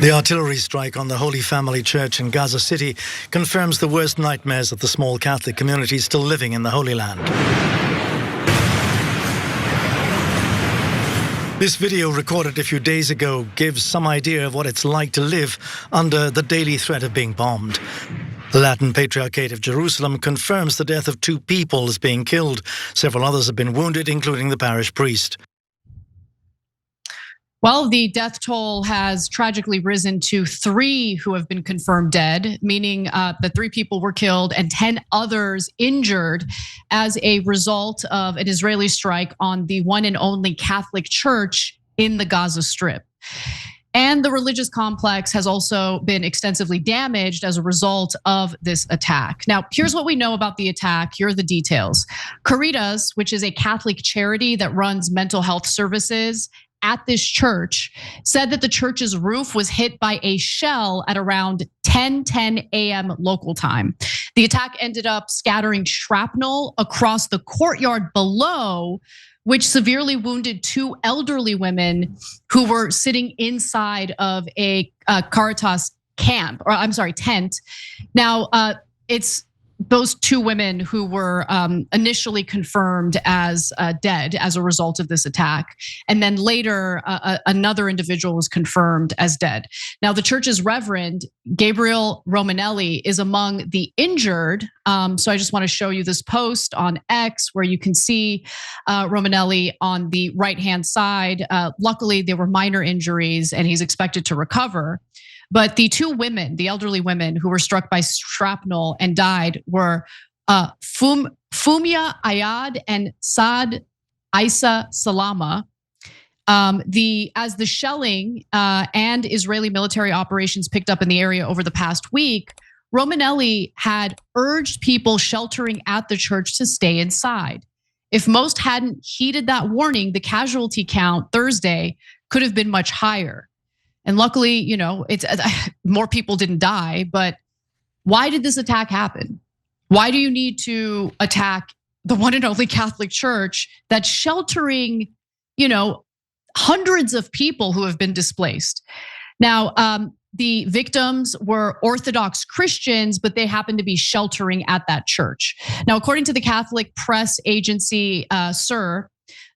The artillery strike on the Holy Family Church in Gaza City confirms the worst nightmares of the small Catholic community still living in the Holy Land. This video, recorded a few days ago, gives some idea of what it's like to live under the daily threat of being bombed. The Latin Patriarchate of Jerusalem confirms the death of 2 people as being killed. Several others have been wounded, including the parish priest. Well, the death toll has tragically risen to 3 who have been confirmed dead, meaning that 3 people were killed and 10 others injured as a result of an Israeli strike on the one and only Catholic church in the Gaza Strip. And the religious complex has also been extensively damaged as a result of this attack. Now, here's what we know about the attack. Here are the details. Caritas, which is a Catholic charity that runs mental health services at this church, said that the church's roof was hit by a shell at around 10:10 a.m. local time. The attack ended up scattering shrapnel across the courtyard below, which severely wounded 2 elderly women who were sitting inside of a Caritas tent. Now, it's those 2 women who were initially confirmed as dead as a result of this attack. And then later, another individual was confirmed as dead. Now, the church's reverend, Gabriel Romanelli, is among the injured. So I just want to show you this post on X where you can see Romanelli on the right-hand side. Luckily, there were minor injuries and he's expected to recover. But the 2 women, the elderly women who were struck by shrapnel and died were Fumia Ayad and Saad Isa Salama. As the shelling and Israeli military operations picked up in the area over the past week, Romanelli had urged people sheltering at the church to stay inside. If most hadn't heeded that warning, the casualty count Thursday could have been much higher. And luckily, it's more people didn't die, but why did this attack happen? Why do you need to attack the one and only Catholic church that's sheltering, hundreds of people who have been displaced? Now, the victims were Orthodox Christians, but they happened to be sheltering at that church. Now, according to the Catholic press agency, SIR,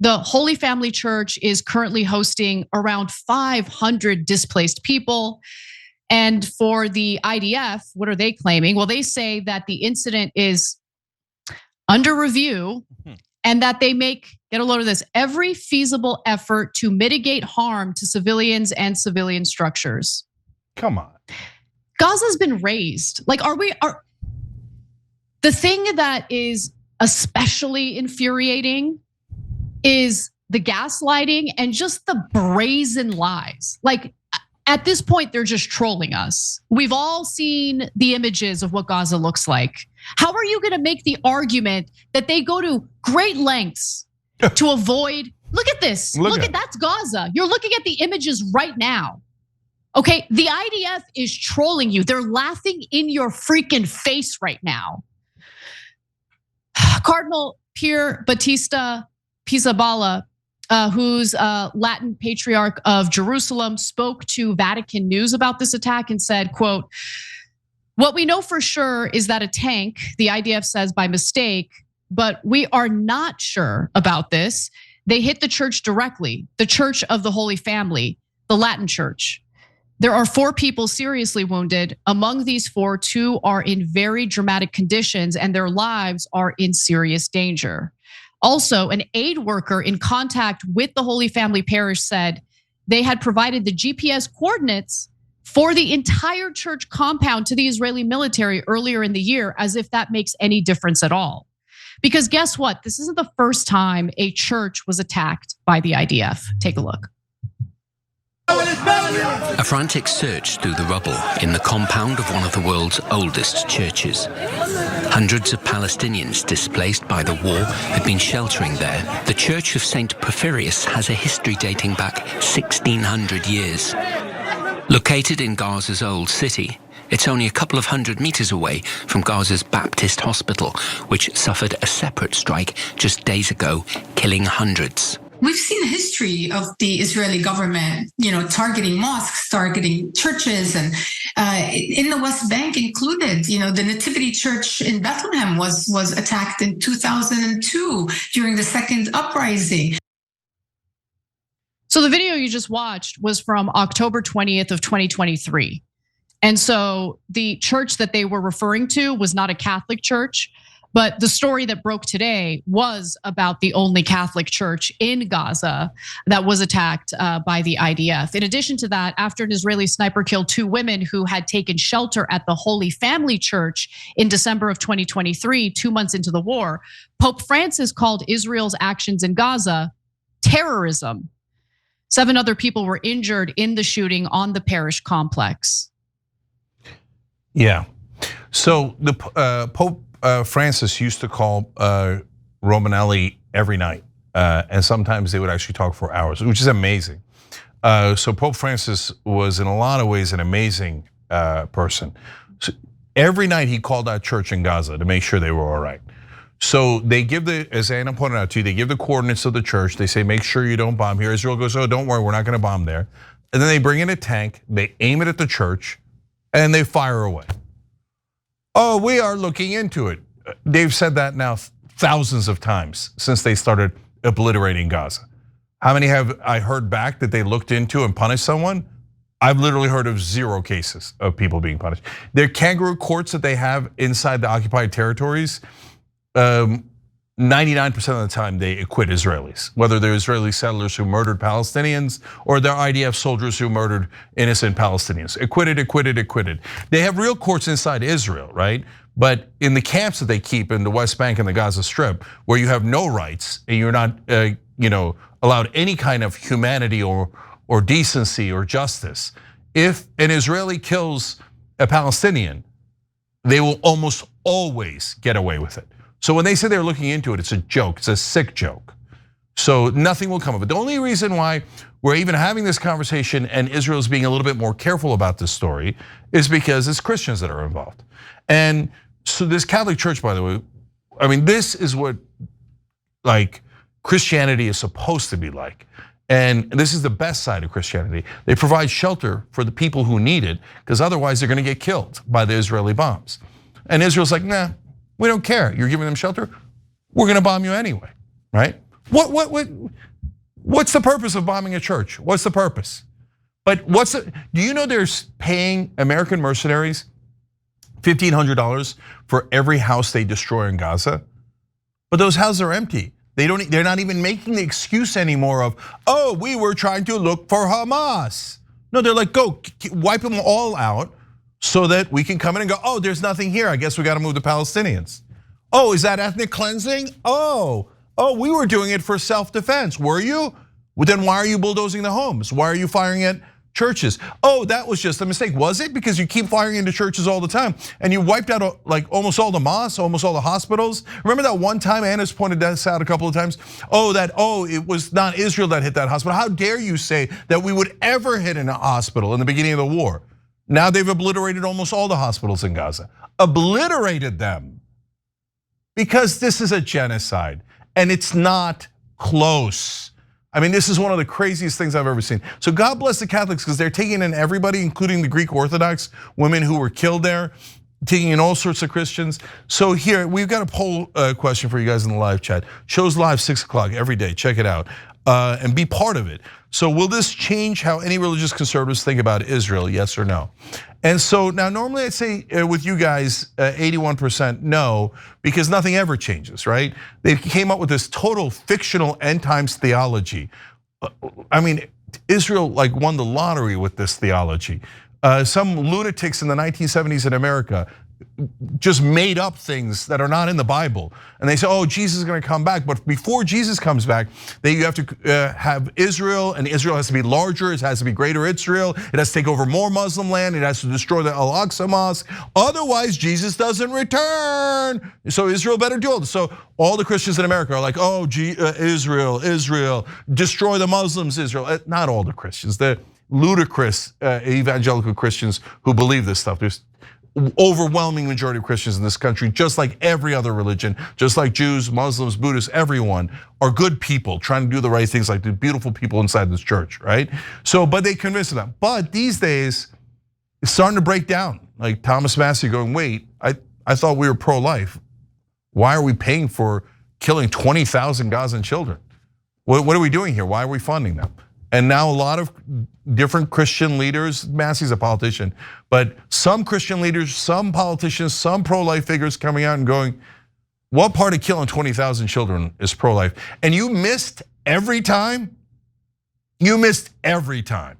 the Holy Family Church is currently hosting around 500 displaced people. And for the IDF, what are they claiming? Well, they say that the incident is under review and that they make, get a load of this, every feasible effort to mitigate harm to civilians and civilian structures. Come on. Gaza's been razed. The thing that is especially infuriating is the gaslighting and just the brazen lies. At this point, they're just trolling us. We've all seen the images of what Gaza looks like. How are you gonna make the argument that they go to great lengths to avoid? Look at this, that's Gaza. You're looking at the images right now. Okay, the IDF is trolling you. They're laughing in your freaking face right now. Cardinal Pier Battista Pizzaballa, who's Latin Patriarch of Jerusalem, spoke to Vatican News about this attack and said, quote, "What we know for sure is that a tank, the IDF says by mistake, but we are not sure about this. They hit the church directly, the Church of the Holy Family, the Latin Church. There are 4 people seriously wounded. Among these 4, 2 are in very dramatic conditions and their lives are in serious danger." Also, an aid worker in contact with the Holy Family Parish said they had provided the GPS coordinates for the entire church compound to the Israeli military earlier in the year, as if that makes any difference at all. Because guess what? This isn't the first time a church was attacked by the IDF. Take a look. A frantic search through the rubble in the compound of one of the world's oldest churches. Hundreds of Palestinians displaced by the war had been sheltering there. The Church of St. Porphyrius has a history dating back 1,600 years. Located in Gaza's old city, it's only a couple of 100 meters away from Gaza's Baptist Hospital, which suffered a separate strike just days ago, killing hundreds. We've seen a history of the Israeli government, targeting mosques, targeting churches, and in the West Bank included. The Nativity Church in Bethlehem was attacked in 2002 during the second uprising. So the video you just watched was from October 20th of 2023. And so the church that they were referring to was not a Catholic church, but the story that broke today was about the only Catholic church in Gaza that was attacked by the IDF. In addition to that, after an Israeli sniper killed 2 women who had taken shelter at the Holy Family Church in December of 2023, 2 months into the war, Pope Francis called Israel's actions in Gaza terrorism. 7 other people were injured in the shooting on the parish complex. Yeah, so the Pope Francis used to call Romanelli every night, and sometimes they would actually talk for hours, which is amazing. So Pope Francis was in a lot of ways an amazing person. So every night he called out church in Gaza to make sure they were all right. So they give as Anna pointed out to you, they give the coordinates of the church. They say, make sure you don't bomb here. Israel goes, oh, don't worry, we're not gonna bomb there. And then they bring in a tank, they aim it at the church, and they fire away. Oh, we are looking into it. They've said that now thousands of times since they started obliterating Gaza. How many have I heard back that they looked into and punished someone? I've literally heard of 0 cases of people being punished. Their kangaroo courts that they have inside the occupied territories, 99% of the time they acquit Israelis, whether they're Israeli settlers who murdered Palestinians or they're IDF soldiers who murdered innocent Palestinians. Acquitted, acquitted, acquitted. They have real courts inside Israel, right? But in the camps that they keep in the West Bank and the Gaza Strip, where you have no rights and you're not allowed any kind of humanity or decency or justice, if an Israeli kills a Palestinian, they will almost always get away with it. So when they say they're looking into it, it's a joke, it's a sick joke. So nothing will come of it. The only reason why we're even having this conversation and Israel's being a little bit more careful about this story is because it's Christians that are involved. And so this Catholic Church, by the way, I mean, this is what Christianity is supposed to be like. And this is the best side of Christianity. They provide shelter for the people who need it, because otherwise they're gonna get killed by the Israeli bombs. And Israel's like, nah, we don't care. You're giving them shelter, we're gonna bomb you anyway, right? What's the purpose of bombing a church? What's the purpose? But do you know they're paying American mercenaries $1,500 for every house they destroy in Gaza? But those houses are empty. They're not even making the excuse anymore of, oh, we were trying to look for Hamas. No, they're like, go wipe them all out so that we can come in and go, oh, there's nothing here. I guess we got to move the Palestinians. Oh, is that ethnic cleansing? Oh, we were doing it for self-defense. Were you? Well, then why are you bulldozing the homes? Why are you firing at churches? Oh, that was just a mistake. Was it? Because you keep firing into churches all the time and you wiped out like almost all the mosques, almost all the hospitals. Remember that one time, Anna's pointed this out a couple of times? It was not Israel that hit that hospital. How dare you say that we would ever hit in a hospital in the beginning of the war? Now they've obliterated almost all the hospitals in Gaza. Obliterated them. Because this is a genocide and it's not close. I mean, this is one of the craziest things I've ever seen. So God bless the Catholics, because they're taking in everybody, including the Greek Orthodox women who were killed there, taking in all sorts of Christians. So here, we've got a poll question for you guys in the live chat. Shows live 6 o'clock every day, check it out, and be part of it. So will this change how any religious conservatives think about Israel, yes or no? And so now normally I'd say with you guys, 81% no, because nothing ever changes, right? They came up with this total fictional end times theology. I mean, Israel won the lottery with this theology. Some lunatics in the 1970s in America just made up things that are not in the Bible. And they say, oh, Jesus is gonna come back. But before Jesus comes back, you have to have Israel, and Israel has to be larger, it has to be greater Israel, it has to take over more Muslim land, it has to destroy the Al-Aqsa Mosque. Otherwise, Jesus doesn't return. So Israel better do it. So all the Christians in America are like, oh, Israel, destroy the Muslims, Israel. Not all the Christians, the ludicrous evangelical Christians who believe this stuff. overwhelming majority of Christians in this country, just like every other religion, just like Jews, Muslims, Buddhists, everyone are good people trying to do the right things, like the beautiful people inside this church, right? So, but they convince them. But these days, it's starting to break down. Like Thomas Massey going, wait, I thought we were pro-life. Why are we paying for killing 20,000 Gazan children? What are we doing here? Why are we funding them? And now a lot of different Christian leaders, Massey's a politician, but some Christian leaders, some politicians, some pro-life figures coming out and going, what part of killing 20,000 children is pro-life? And you missed every time? You missed every time.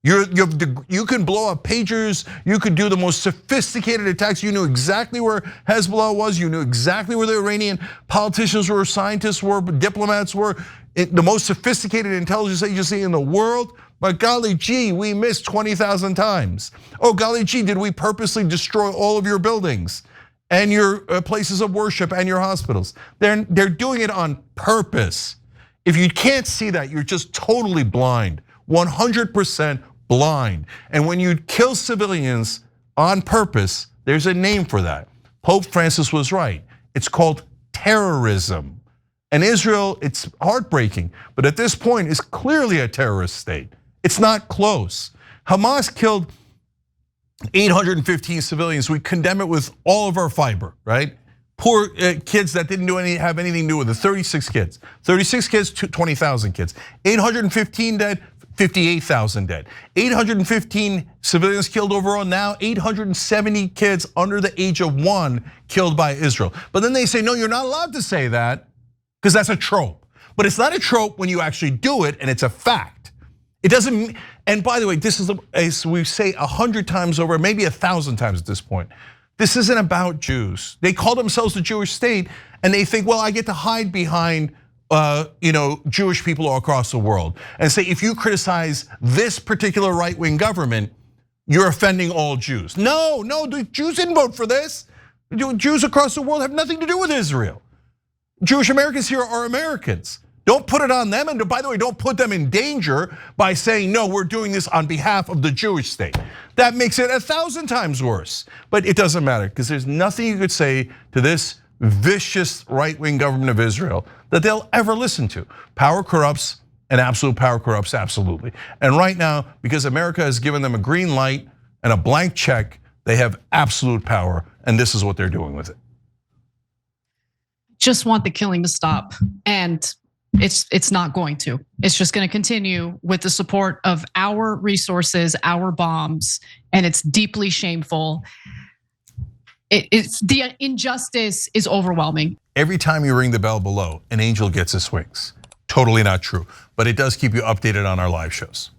You can blow up pagers, you could do the most sophisticated attacks. You knew exactly where Hezbollah was, you knew exactly where the Iranian politicians were, scientists were, diplomats were, the most sophisticated intelligence agency in the world. But golly gee, we missed 20,000 times. Oh golly gee, did we purposely destroy all of your buildings and your places of worship and your hospitals? They're doing it on purpose. If you can't see that, you're just totally blind, 100% blind. And when you kill civilians on purpose, there's a name for that. Pope Francis was right. It's called terrorism. And Israel, it's heartbreaking, but at this point, is clearly a terrorist state. It's not close. Hamas killed 815 civilians. We condemn it with all of our fiber, right? Poor kids that didn't have anything to do with it. 36 kids, 20,000 kids, 815 dead. 58,000 dead. 815 civilians killed overall. Now 870 kids under the age of 1 killed by Israel. But then they say, no, you're not allowed to say that because that's a trope. But it's not a trope when you actually do it and it's a fact. It doesn't, and by the way, this is, as we say 100 times over, maybe 1,000 times at this point, this isn't about Jews. They call themselves the Jewish state and they think, well, I get to hide behind Jewish people all across the world and say, if you criticize this particular right-wing government, you're offending all Jews. No, the Jews didn't vote for this. Jews across the world have nothing to do with Israel. Jewish Americans here are Americans. Don't put it on them, and by the way, don't put them in danger by saying, no, we're doing this on behalf of the Jewish state. That makes it 1,000 times worse, but it doesn't matter because there's nothing you could say to this vicious right-wing government of Israel that they'll ever listen to. Power corrupts, and absolute power corrupts absolutely. And right now, because America has given them a green light and a blank check, they have absolute power, and this is what they're doing with it. Just want the killing to stop, and it's not going to. It's just going to continue with the support of our resources, our bombs, and it's deeply shameful. It's the injustice is overwhelming. Every time you ring the bell below, an angel gets his wings. Totally not true, but it does keep you updated on our live shows.